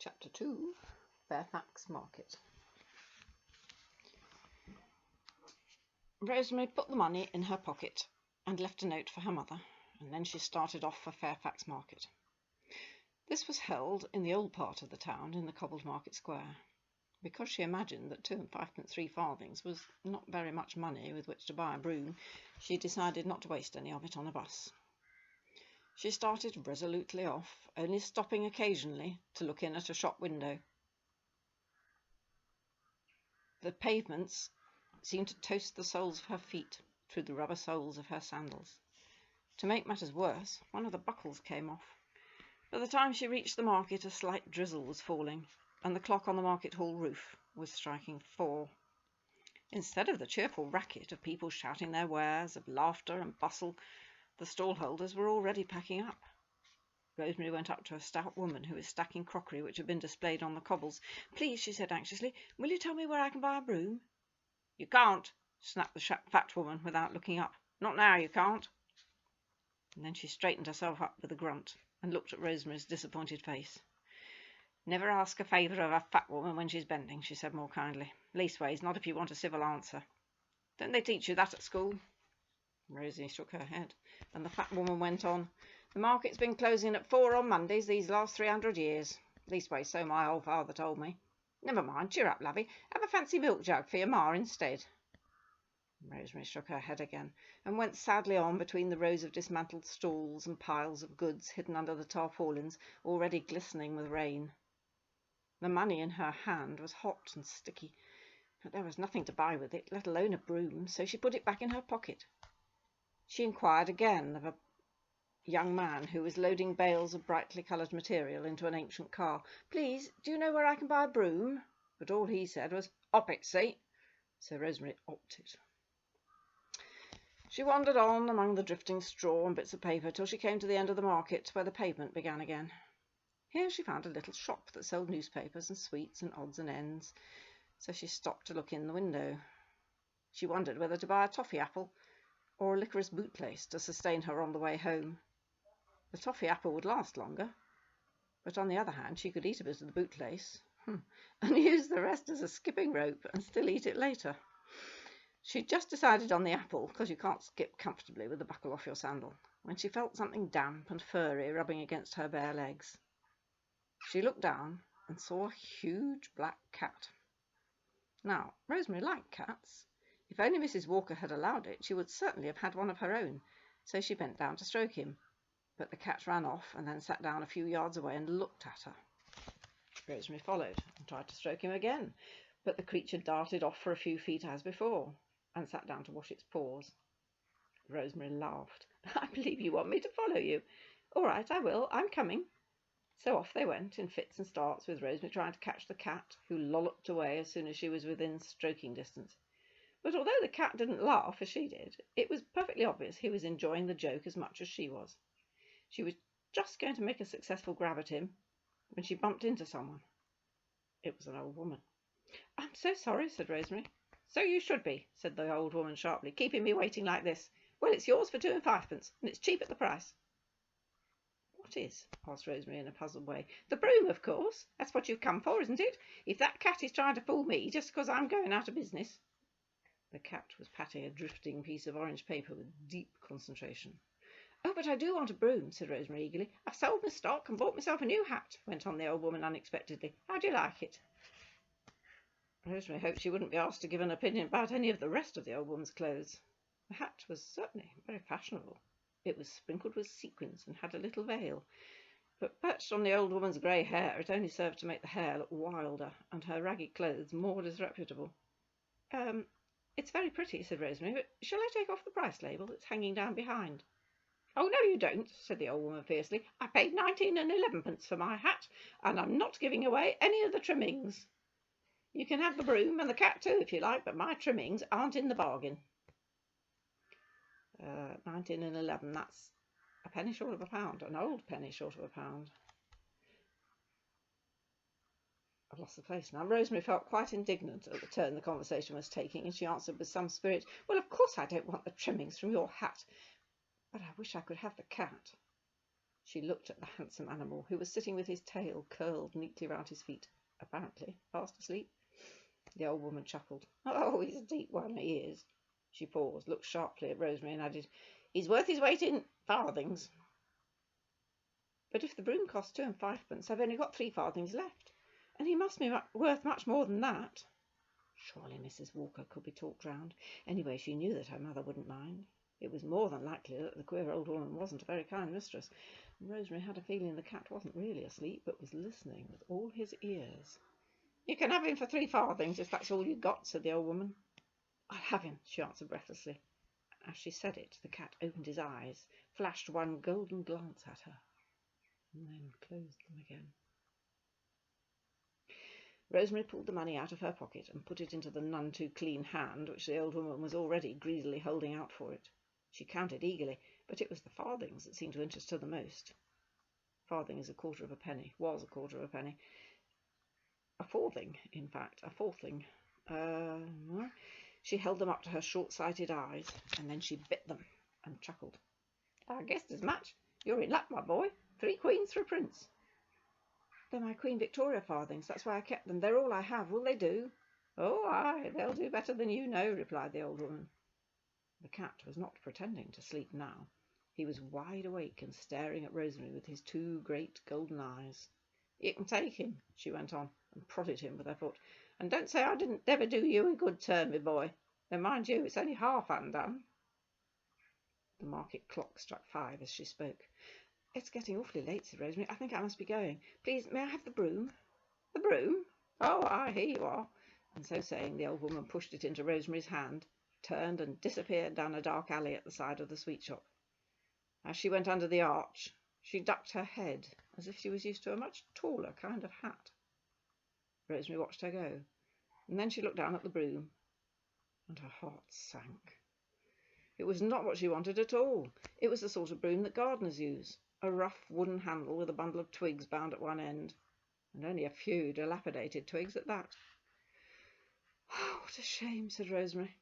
Chapter 2, Fairfax Market. Rosemary put the money in her pocket and left a note for her mother, and then she started off for Fairfax Market. This was held in the old part of the town in the cobbled market square. Because she imagined that 2 5.3 farthings was not very much money with which to buy a broom, she decided not to waste any of it on a bus. She started resolutely off, only stopping occasionally to look in at a shop window. The pavements seemed to toast the soles of her feet through the rubber soles of her sandals. To make matters worse, one of the buckles came off. By the time she reached the market, a slight drizzle was falling, and the clock on the market hall roof was striking 4. Instead of the cheerful racket of people shouting their wares, of laughter and bustle, the stall-holders were already packing up. Rosemary went up to a stout woman who was stacking crockery which had been displayed on the cobbles. "Please," she said anxiously, "will you tell me where I can buy a broom?" "You can't," snapped the fat woman without looking up. "Not now, you can't." And then she straightened herself up with a grunt and looked at Rosemary's disappointed face. "Never ask a favour of a fat woman when she's bending," she said more kindly. "Leastways, not if you want a civil answer. Don't they teach you that at school?" Rosie shook her head, and the fat woman went on. "The market's been closing at 4 on Mondays these last 300 years. Leastways, so my old father told me. Never mind, cheer up, lovey. Have a fancy milk jug for your ma instead." Rosemary shook her head again, and went sadly on between the rows of dismantled stalls and piles of goods hidden under the tarpaulins, already glistening with rain. The money in her hand was hot and sticky, but there was nothing to buy with it, let alone a broom, so she put it back in her pocket. She inquired again of a young man who was loading bales of brightly coloured material into an ancient car. "Please, do you know where I can buy a broom?" But all he said was, "'Op it, see?" So Rosemary opted. She wandered on among the drifting straw and bits of paper till she came to the end of the market, where the pavement began again. Here she found a little shop that sold newspapers and sweets and odds and ends, so she stopped to look in the window. She wondered whether to buy a toffee apple or a licorice bootlace to sustain her on the way home. The toffee apple would last longer, but on the other hand she could eat a bit of the bootlace and use the rest as a skipping rope and still eat it later. She'd just decided on the apple, because you can't skip comfortably with the buckle off your sandal, when she felt something damp and furry rubbing against her bare legs. She looked down and saw a huge black cat. Now, Rosemary liked cats. If only Mrs. Walker had allowed it, she would certainly have had one of her own, so she bent down to stroke him. But the cat ran off and then sat down a few yards away and looked at her. Rosemary followed and tried to stroke him again, but the creature darted off for a few feet as before and sat down to wash its paws. Rosemary laughed. "I believe you want me to follow you. All right, I will. I'm coming." So off they went in fits and starts, with Rosemary trying to catch the cat, who lolloped away as soon as she was within stroking distance. But although the cat didn't laugh as she did, it was perfectly obvious he was enjoying the joke as much as she was. She was just going to make a successful grab at him when she bumped into someone. It was an old woman. "I'm so sorry," said Rosemary. "So you should be," said the old woman sharply, "keeping me waiting like this. Well, it's yours for 2 and 5pence, and it's cheap at the price." "What is?" asked Rosemary in a puzzled way. "The broom, of course. That's what you've come for, isn't it? If that cat is trying to fool me just because I'm going out of business." The cat was patting a drifting piece of orange paper with deep concentration. "Oh, but I do want a broom," said Rosemary eagerly. "I've sold my stock and bought myself a new hat," went on the old woman unexpectedly. "How do you like it?" Rosemary hoped she wouldn't be asked to give an opinion about any of the rest of the old woman's clothes. The hat was certainly very fashionable. It was sprinkled with sequins and had a little veil, but perched on the old woman's grey hair it only served to make the hair look wilder and her ragged clothes more disreputable. It's very pretty," said Rosemary, "but shall I take off the price label that's hanging down behind?" "Oh, no, you don't," said the old woman fiercely. "I paid 19 and 11pence for my hat, and I'm not giving away any of the trimmings. You can have the broom and the cat too if you like, but my trimmings aren't in the bargain." 19 and 11, that's a penny short of a pound, an old penny short of a pound. I've lost the place now. Rosemary felt quite indignant at the turn the conversation was taking, and she answered with some spirit, "Well, of course I don't want the trimmings from your hat, but I wish I could have the cat." She looked at the handsome animal, who was sitting with his tail curled neatly round his feet, apparently fast asleep. The old woman chuckled. "Oh, he's a deep one, he is." She paused, looked sharply at Rosemary, and added, "He's worth his weight in farthings." "But if the broom costs 2 and 5pence, I've only got 3 farthings left, and he must be worth much more than that." Surely Mrs. Walker could be talked round. Anyway, she knew that her mother wouldn't mind. It was more than likely that the queer old woman wasn't a very kind mistress, and Rosemary had a feeling the cat wasn't really asleep, but was listening with all his ears. "You can have him for 3 farthings, if that's all you've got," said the old woman. "I'll have him," she answered breathlessly. As she said it, the cat opened his eyes, flashed one golden glance at her, and then closed them again. Rosemary pulled the money out of her pocket and put it into the none too clean hand which the old woman was already greedily holding out for it. She counted eagerly, but it was the farthings that seemed to interest her the most. Farthing is 1/4 of a penny, was 1/4 of a penny. A farthing, in fact, a fourthing. She held them up to her short-sighted eyes, and then she bit them and chuckled. "I guessed as much. You're in luck, my boy. 3 queens for a prince." "They're my Queen Victoria farthings, that's why I kept them. They're all I have. Will they do?" "Oh, aye, they'll do better than you know," replied the old woman. The cat was not pretending to sleep now. He was wide awake and staring at Rosemary with his 2 great golden eyes. "You can take him," she went on, and prodded him with her foot. "And don't say I didn't never do you a good turn, my boy. Though mind you, it's only half undone." The market clock struck 5 as she spoke. "It's getting awfully late," said Rosemary. "I think I must be going. Please, may I have the broom?" "The broom? Oh, aye, here you are." And so saying, the old woman pushed it into Rosemary's hand, turned and disappeared down a dark alley at the side of the sweet shop. As she went under the arch, she ducked her head as if she was used to a much taller kind of hat. Rosemary watched her go, and then she looked down at the broom, and her heart sank. It was not what she wanted at all. It was the sort of broom that gardeners use, a rough wooden handle with a bundle of twigs bound at one end, and only a few dilapidated twigs at that. "Oh, what a shame," said Rosemary.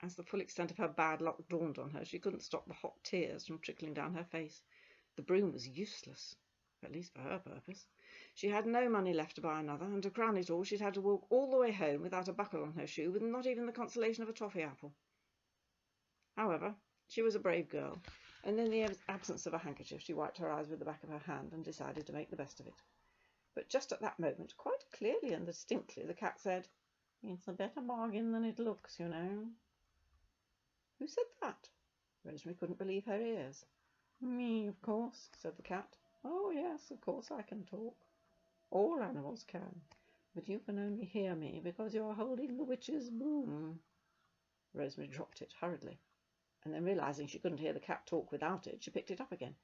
As the full extent of her bad luck dawned on her, she couldn't stop the hot tears from trickling down her face. The broom was useless, at least for her purpose. She had no money left to buy another, and to crown it all, she'd had to walk all the way home without a buckle on her shoe, with not even the consolation of a toffee apple. However, she was a brave girl, and in the absence of a handkerchief, she wiped her eyes with the back of her hand and decided to make the best of it. But just at that moment, quite clearly and distinctly, the cat said, "It's a better bargain than it looks, you know." "Who said that?" Rosemary couldn't believe her ears. "Me, of course," said the cat. "Oh, yes, of course I can talk. All animals can, but you can only hear me because you're holding the witch's broom." Rosemary dropped it hurriedly, and then realizing she couldn't hear the cat talk without it, she picked it up again.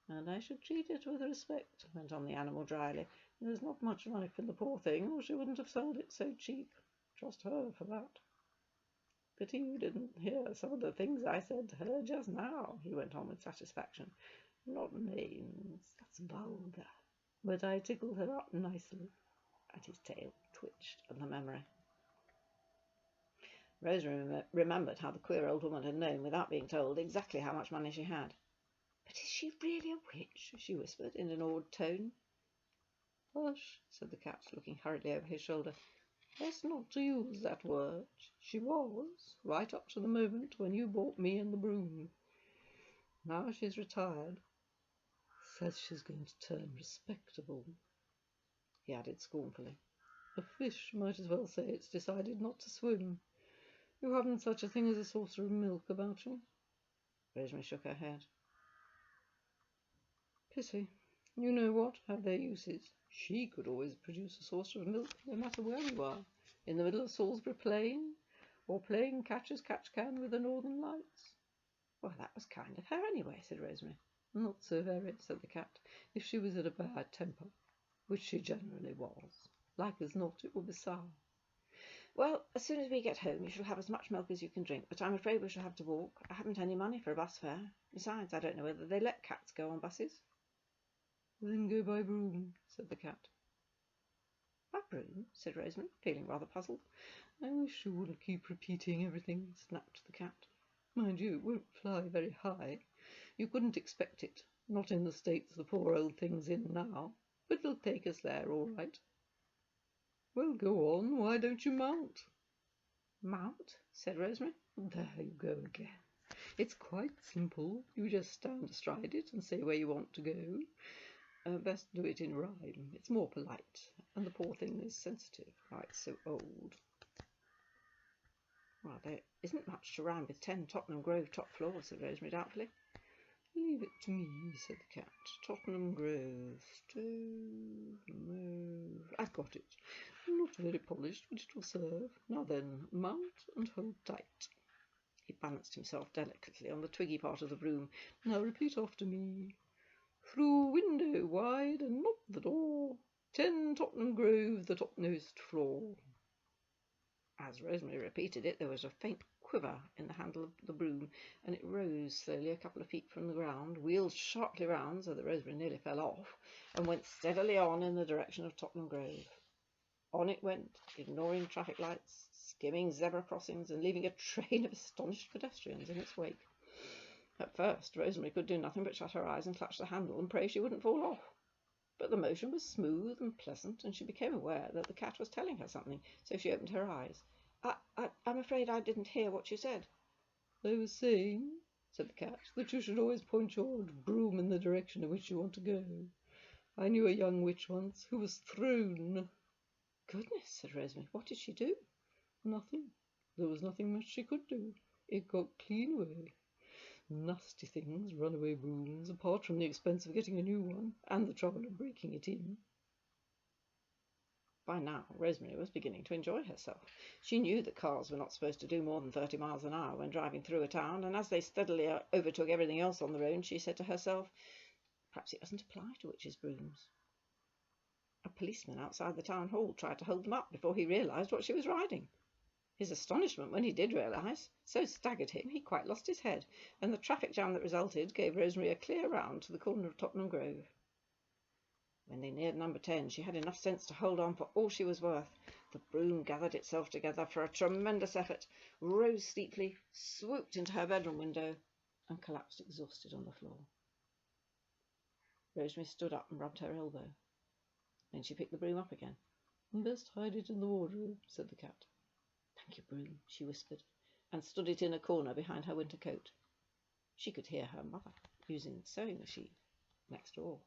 "And I should treat it with respect," went on the animal dryly. "There's not much life in the poor thing, or she wouldn't have sold it so cheap. Trust her for that. Pity you didn't hear some of the things I said to her just now," he went on with satisfaction. "Not names, that's vulgar, but I tickled her up nicely," and his tail twitched at the memory. Rosemary remembered how the queer old woman had known, without being told, exactly how much money she had. "But is she really a witch?" she whispered in an awed tone. "Hush," said the cat, looking hurriedly over his shoulder. "Best not to use that word. She was, right up to the moment when you bought me and the broom. Now she's retired. Says she's going to turn respectable," he added scornfully. "A fish might as well say it's decided not to swim. You haven't such a thing as a saucer of milk about you?" Rosemary shook her head. "Pity. You know what? Have their uses. She could always produce a saucer of milk, no matter where we were, in the middle of Salisbury Plain, or playing catch-as-catch-can with the Northern Lights." "Well, that was kind of her anyway," said Rosemary. "Not so very," said the cat, "if she was in a bad temper, which she generally was. Like as not, it will be sour." "Well, as soon as we get home, you shall have as much milk as you can drink, but I'm afraid we shall have to walk. I haven't any money for a bus fare. Besides, I don't know whether they let cats go on buses." "Then go by broom," said the cat. "By broom?" said Rosemary, feeling rather puzzled. "I wish you wouldn't keep repeating everything," snapped the cat. "Mind you, it won't fly very high. You couldn't expect it. Not in the states the poor old thing's in now, but it'll take us there all right. Well, go on, why don't you mount? Mount? Said Rosemary. There you go again. It's quite simple. You just stand astride it and say where you want to go. Best do it in rhyme. It's more polite, and the poor thing is sensitive. Oh, it's so old. Well, there isn't much to rhyme with 10 Tottenham Grove top floors, said Rosemary doubtfully. Leave it to me, said the cat. Tottenham Grove, stove, move. I've got it. Not very polished, but it will serve. Now then, mount and hold tight. He balanced himself delicately on the twiggy part of the broom. Now repeat after me. Through window wide and not the door, 10 Tottenham Grove, the topmost floor. As Rosemary repeated it, there was a faint quiver in the handle of the broom, and it rose slowly a couple of feet from the ground, wheeled sharply round so that Rosemary nearly fell off, and went steadily on in the direction of Tottenham Grove. On it went, ignoring traffic lights, skimming zebra crossings, and leaving a train of astonished pedestrians in its wake. At first, Rosemary could do nothing but shut her eyes and clutch the handle and pray she wouldn't fall off. But the motion was smooth and pleasant, and she became aware that the cat was telling her something, so she opened her eyes. I'm afraid I didn't hear what you said. I was saying, said the cat, that you should always point your broom in the direction in which you want to go. I knew a young witch once who was thrown. Goodness, said Rosemary. What did she do? Nothing. There was nothing much she could do. It got clean away. Nasty things, runaway brooms, apart from the expense of getting a new one, and the trouble of breaking it in. By now, Rosemary was beginning to enjoy herself. She knew that cars were not supposed to do more than 30 miles an hour when driving through a town, and as they steadily overtook everything else on the road, she said to herself, perhaps it doesn't apply to witches' brooms. A policeman outside the town hall tried to hold them up before he realised what she was riding. His astonishment when he did realise so staggered him he quite lost his head, and the traffic jam that resulted gave Rosemary a clear round to the corner of Tottenham Grove. When they neared number 10, she had enough sense to hold on for all she was worth. The broom gathered itself together for a tremendous effort, rose steeply, swooped into her bedroom window, and collapsed exhausted on the floor. Rosemary stood up and rubbed her elbow. Then she picked the broom up again. Best hide it in the wardrobe, said the cat. Thank you, broom, she whispered, and stood it in a corner behind her winter coat. She could hear her mother using the sewing machine next door.